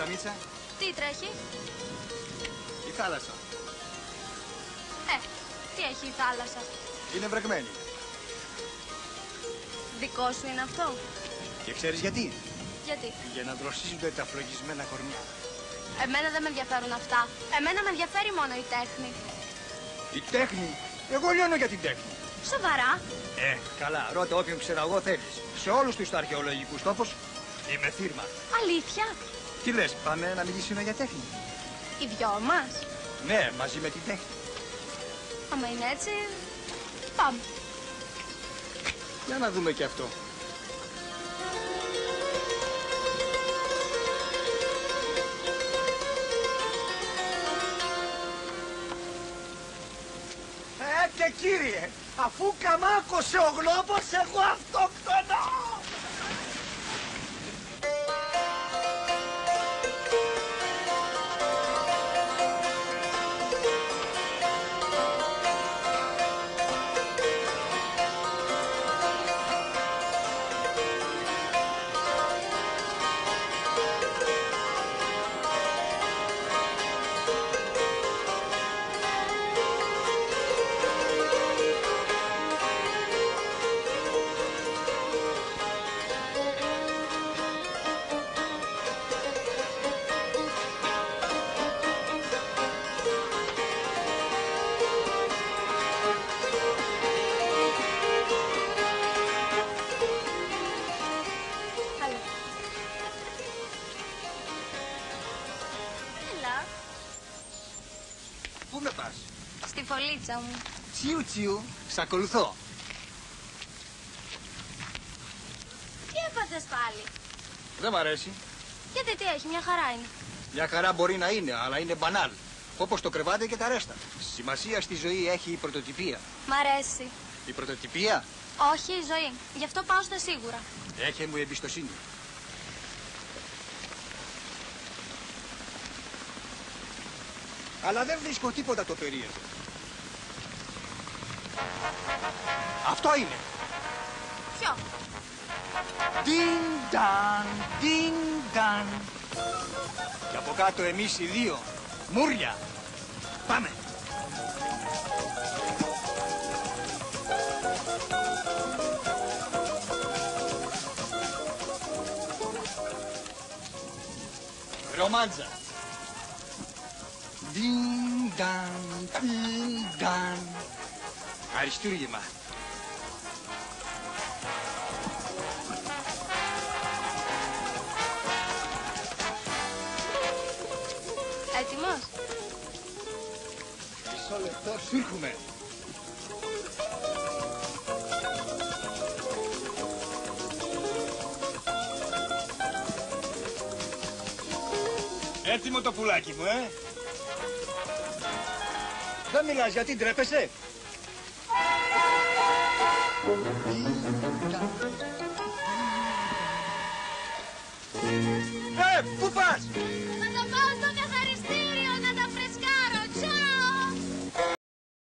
Μίτσα. Τι τρέχει? Η θάλασσα. Τι έχει η θάλασσα? Είναι βρεγμένη. Δικό σου είναι αυτό? Και ξέρεις γιατί? Γιατί? Για να δροσίζονται τα φλογισμένα κορμιά. Εμένα δεν με ενδιαφέρουν αυτά. Εμένα με ενδιαφέρει μόνο η τέχνη. Η τέχνη? Εγώ λιώνω για την τέχνη. Σοβαρά? Καλά. Ρώτα όποιον ξέρω εγώ θέλεις. Σε όλους τους αρχαιολογικούς τόπους είμαι θύρμα. Αλήθεια? Τι λες, πάμε να μιλήσουμε για τέχνη? Οι δυο μας? Ναι, μαζί με την τέχνη. Άμα είναι έτσι, πάμε. Για να δούμε και αυτό. Και κύριε, αφού καμάκωσε ο γλώπος, εγώ αυτοκτονώ! Πού με πας? Στη φωλίτσα μου. Τσιου τσιου, σ' ακολουθώ. Τι έπαθες πάλι? Δεν μ' αρέσει. Γιατί τι έχει, μια χαρά είναι. Μια χαρά μπορεί να είναι, αλλά είναι μπανάλ. Όπως το κρεβάτι και τα ρέστα. Σημασία στη ζωή έχει η πρωτοτυπία. Μ' αρέσει. Η πρωτοτυπία? Όχι η ζωή. Γι' αυτό πάω στα σίγουρα. Έχε μου εμπιστοσύνη. Αλλά δεν βρίσκω τίποτα το περίεργο. Αυτό είναι. Ποιο? Τιν-ταν, τιν-ταν. Και από κάτω εμείς οι δύο. Μούρια. Πάμε. Ρομάντζα. Τιν-ταν, τιν-ταν. Αριστούργημα. Έτοιμος? Μισό λεπτό, σου έρχομαι. Έτοιμο το πουλάκι μου, Δεν μιλάς, γιατί ντρέπεσαι? Πού πας?